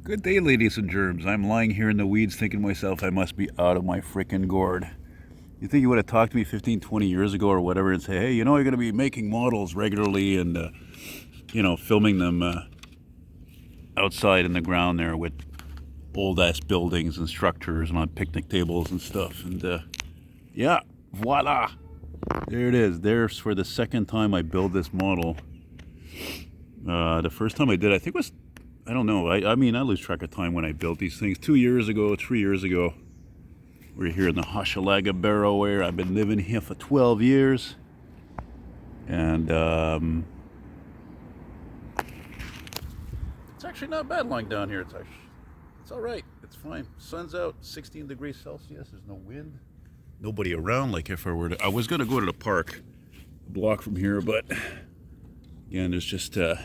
Good day, ladies and germs. I'm lying here in the weeds thinking to myself I must be out of my frickin' gourd. You think you would have talked to me 15, 20 years ago or whatever and say, hey, you know, you're going to be making models regularly and, filming them outside in the ground there with old-ass buildings and structures and on picnic tables and stuff. And, yeah, voila. There it is. There's for the second time I build this model. The first time I did, I think was, I don't know. I mean, I lose track of time when I built these things. 2 years ago, 3 years ago. We're here in the Hochelaga Barrow where I've been living here for 12 years. And it's actually not bad lying down here. It's all right. It's fine. Sun's out, 16 degrees Celsius. There's no wind. Nobody around. Like if I were to, I was going to go to the park a block from here, but again, there's just a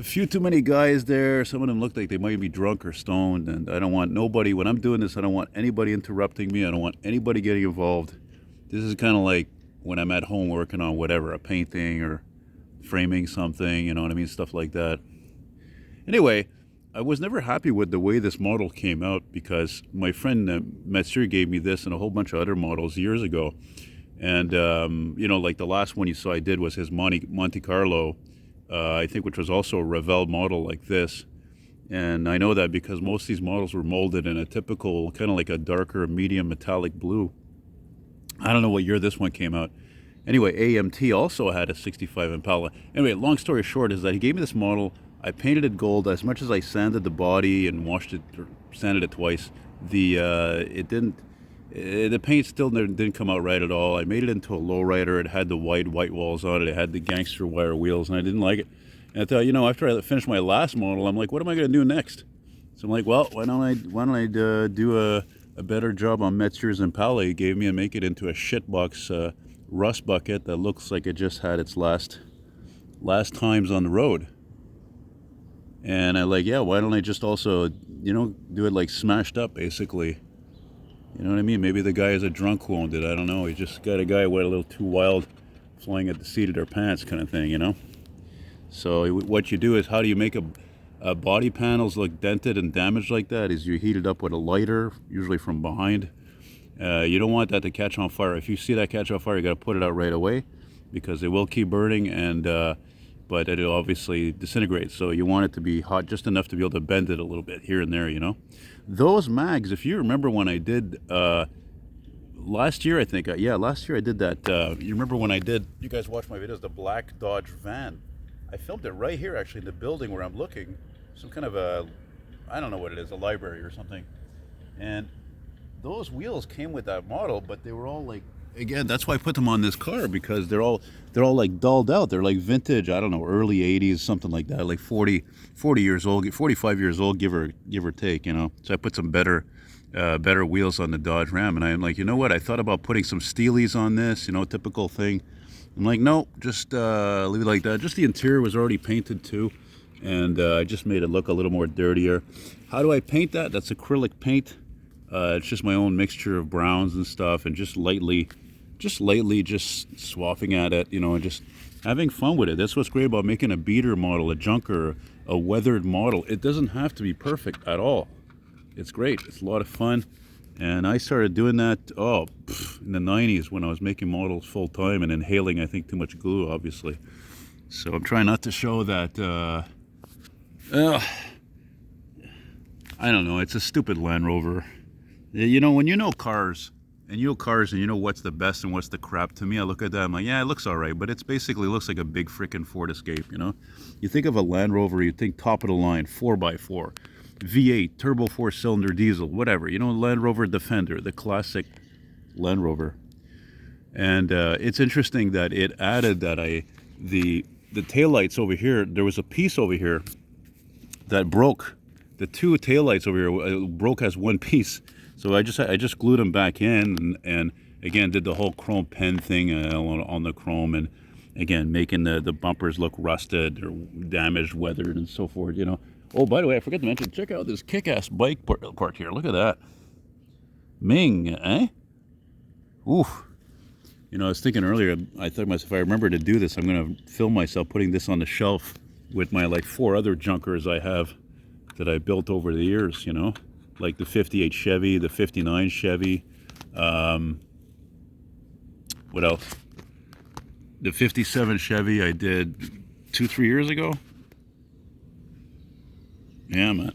few too many guys there. Some of them look like they might be drunk or stoned, and I don't want nobody, when I'm doing this, I don't want anybody interrupting me. I don't want anybody getting involved. This is kind of like when I'm at home working on whatever, a painting or framing something, you know what I mean, stuff like that. Anyway, I was never happy with the way this model came out because my friend Metzger gave me this and a whole bunch of other models years ago. And, like the last one you saw I did was his Monte Carlo, I think, which was also a Revell model like this. And I know that because most of these models were molded in a typical kind of like a darker medium metallic blue. I don't know what year this one came out. Anyway, AMT also had a 65 Impala. Anyway, long story short is that he gave me this model. I painted it gold. As much as I sanded the body and washed it, or sanded it twice, the paint still didn't come out right at all. I made it into a lowrider. It had the white walls on it. It had the gangster wire wheels, and I didn't like it. And I thought, after I finished my last model, I'm like, what am I going to do next? So I'm like, well, why don't I do a better job on Metzger's Impala? He gave me and make it into a shitbox rust bucket that looks like it just had its last times on the road. And I like, yeah, why don't I just also, do it like smashed up, basically. You know what I mean? Maybe the guy is a drunk who owned it. I don't know. He just got a guy who went a little too wild, flying at the seat of their pants kind of thing, So what you do is, how do you make a body panels look dented and damaged like that? Is you heat it up with a lighter, usually from behind. You don't want that to catch on fire. If you see that catch on fire, you got to put it out right away because it will keep burning, but it'll obviously disintegrate. So you want it to be hot just enough to be able to bend it a little bit here and there, Those mags, if you remember when I did last year, I think, last year I did that. You remember when I did, you guys watched my videos, the black Dodge van. I filmed it right here, actually, in the building where I'm looking. Some kind of I don't know what it is, a library or something. And those wheels came with that model, but they were all like, again, that's why I put them on this car, because they're all like dulled out. They're like vintage, I don't know, early 80s, something like that, like 40 years old, 45 years old, give or take, So I put some better wheels on the Dodge Ram, and I'm like, you know what? I thought about putting some Steelies on this, typical thing. I'm like, no, just leave it like that. Just the interior was already painted too, and I just made it look a little more dirtier. How do I paint that? That's acrylic paint. It's just my own mixture of browns and stuff, and just lightly swapping at it, and just having fun with it. That's what's great about making a beater model, a junker, a weathered model. It doesn't have to be perfect at all. It's great. It's a lot of fun. And I started doing that, in the 90s when I was making models full time and inhaling, I think, too much glue, obviously. So I'm trying not to show that, I don't know, it's a stupid Land Rover. When you know cars, and you know what's the best and what's the crap, to me, I look at that, I'm like, yeah, it looks all right, but it's basically looks like a big freaking Ford Escape, You think of a Land Rover, you think top of the line, 4x4, V8, turbo 4-cylinder diesel, whatever, Land Rover Defender, the classic Land Rover. And it's interesting that it added that the taillights over here, there was a piece over here that broke. The two taillights over here broke as one piece. So I just glued them back in, and again did the whole chrome pen thing on the chrome, and again making the bumpers look rusted or damaged, weathered, and so forth. Oh, by the way, I forgot to mention, check out this kick-ass bike park here. Look at that, Ming, eh? Oof. I was thinking earlier. I thought myself, if I remember to do this, I'm going to film myself putting this on the shelf with my like 4 other junkers I have that I built over the years, you know, like the 58 Chevy, the 59 Chevy. What else? The 57 Chevy I did 2-3 years ago. Yeah, man.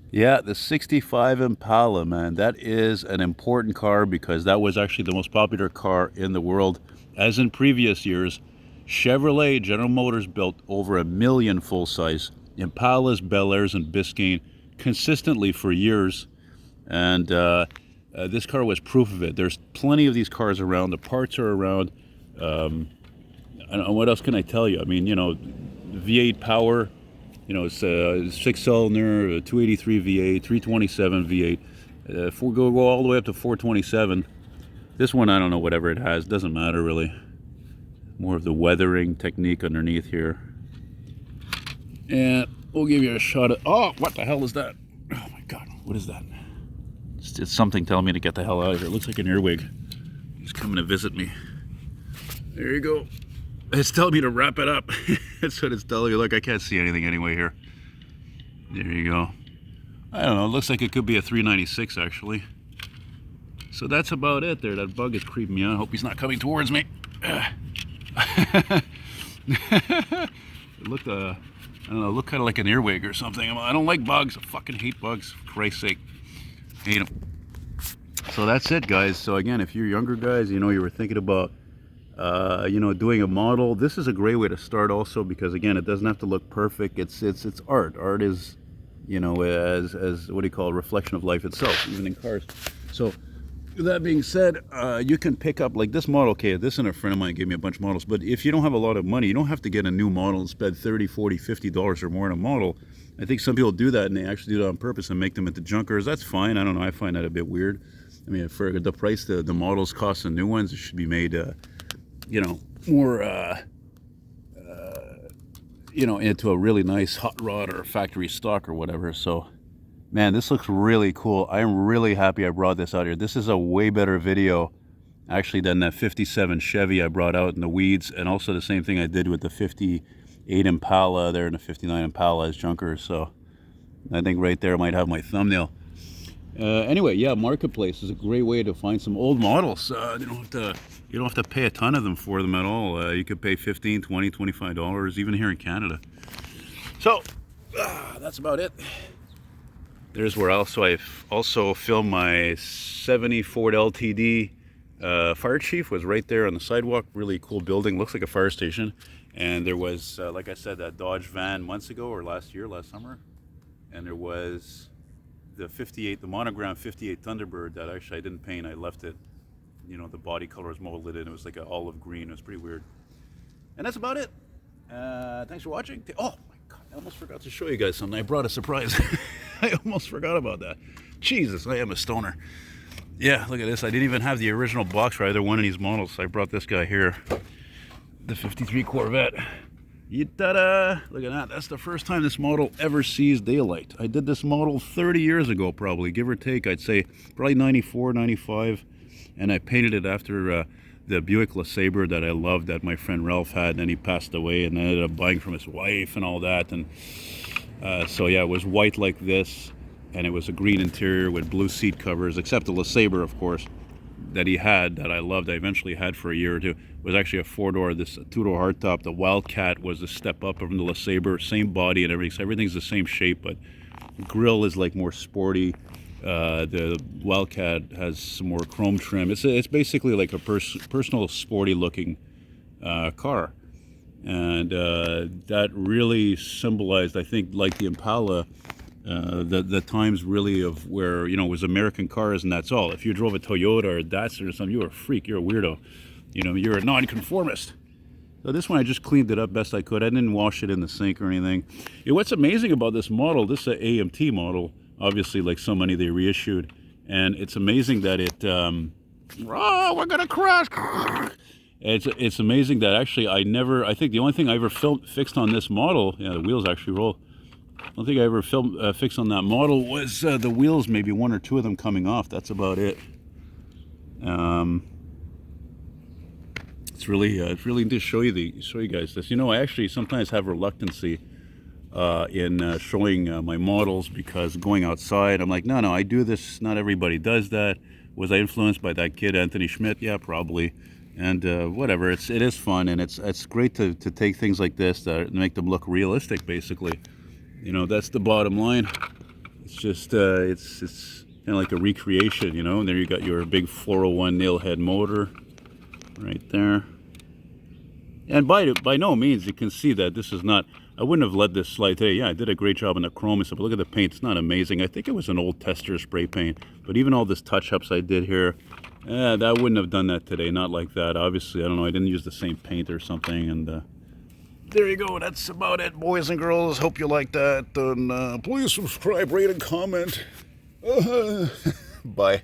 Yeah, the 65 Impala, man. That is an important car because that was actually the most popular car in the world. As in previous years, Chevrolet, General Motors built over 1 million full-size Impalas, Bel Airs, and Biscayne consistently for years. And this car was proof of it. There's plenty of these cars around. The parts are around. And what else can I tell you? I mean, you know, V8 power. You know, it's a 6-cylinder, 283 V8, 327 V8. Go all the way up to 427. This one, I don't know, whatever it has. Doesn't matter, really. More of the weathering technique underneath here. And we'll give you a shot at... Oh, what the hell is that? Oh, my God. What is that? It's something telling me to get the hell out of here. It looks like an earwig. He's coming to visit me. There you go. It's telling me to wrap it up. That's what it's telling me. Look, I can't see anything anyway here. There you go. I don't know. It looks like it could be a 396 actually. So that's about it there. That bug is creeping me out. I hope he's not coming towards me. It looked, I don't know, looked kind of like an earwig or something. I don't like bugs. I fucking hate bugs. For Christ's sake. Hate them. So that's it, guys. So again, if you're younger guys, you know, you were thinking about you know, doing a model, this is a great way to start also, because again, it doesn't have to look perfect. It's art. Art is, you know, as what do you call it, reflection of life itself, even in cars. So with that being said, you can pick up like this model. Okay, this and a friend of mine gave me a bunch of models, but if you don't have a lot of money, you don't have to get a new model and spend $30, $40, $50 or more on a model. I think some people do that, and they actually do that on purpose and make them into junkers. That's fine. I don't know, I find that a bit weird. I mean, for the price the models cost, the new ones, it should be made you know, more, you know, into a really nice hot rod or factory stock or whatever. So, man, this looks really cool. I'm really happy I brought this out here. This is a way better video, actually, than that 57 Chevy I brought out in the weeds. And also the same thing I did with the 58 Impala there and the 59 Impala as junkers. So, I think right there might have my thumbnail. Anyway, yeah, Marketplace is a great way to find some old models. You don't have to pay a ton of them for them at all. You could pay $15, $20, $25, even here in Canada. So that's about it. There's where also I also filmed my 70 Ford LTD. Fire chief was right there on the sidewalk. Really cool building. Looks like a fire station. And there was, like I said, that Dodge van months ago or last summer. And there was the 58, the monogram 58 Thunderbird that actually I didn't paint. I left it, you know, the body color was molded and it was like an olive green. It was pretty weird. And that's about it. Thanks for watching. Oh my God, I almost forgot to show you guys something. I brought a surprise. I almost forgot about that. Jesus, I am a stoner. Yeah, look at this. I didn't even have the original box for either one of these models. I brought this guy here, the 53 Corvette. Ta-da! Look at that. That's the first time this model ever sees daylight. I did this model 30 years ago, probably, give or take. I'd say probably 94, 95. And I painted it after the Buick LeSabre that I loved, that my friend Ralph had. And then he passed away, and I ended up buying from his wife and all that. And so, yeah, it was white like this. And it was a green interior with blue seat covers, except the LeSabre, of course, that he had, that I loved. I eventually had for a year or two. Was actually a 4-door, this 2-door hardtop. The Wildcat was a step up from the LeSabre, same body and everything. So everything's the same shape, but the grill is like more sporty. The Wildcat has some more chrome trim. It's basically like a personal sporty looking car, and that really symbolized, I think, like the Impala, the times really of where, you know, it was American cars and that's all. If you drove a Toyota or a Datsun or something, you were a freak, you're a weirdo. You know, you're a nonconformist. So this one I just cleaned it up best I could. I didn't wash it in the sink or anything. What's amazing about this model, this is an AMT model, obviously, like so many they reissued, and it's amazing that it, oh, we're gonna crash. It's amazing that actually I think the only thing I ever fixed on this model, yeah, the wheels actually roll. I don't think I ever fixed on that model was the wheels, maybe one or two of them coming off. That's about it. It's really to show you guys this. You know, I actually sometimes have reluctancy in showing my models, because going outside, I'm like, no, I do this. Not everybody does that. Was I influenced by that kid, Anthony Schmidt? Yeah, probably. And whatever, it is fun, and it's great to take things like this that make them look realistic, basically. You know, that's the bottom line. It's just, it's kind of like a recreation, you know. And there you got your big 401 nail head motor right there. And by no means, you can see that this is not, I wouldn't have let this slide today. Yeah, I did a great job on the chrome and stuff, but look at the paint. It's not amazing. I think it was an old tester spray paint. But even all this touch-ups I did here, I wouldn't have done that today. Not like that. Obviously, I don't know. I didn't use the same paint or something. And there you go. That's about it, boys and girls. Hope you like that. And please subscribe, rate, and comment. Bye.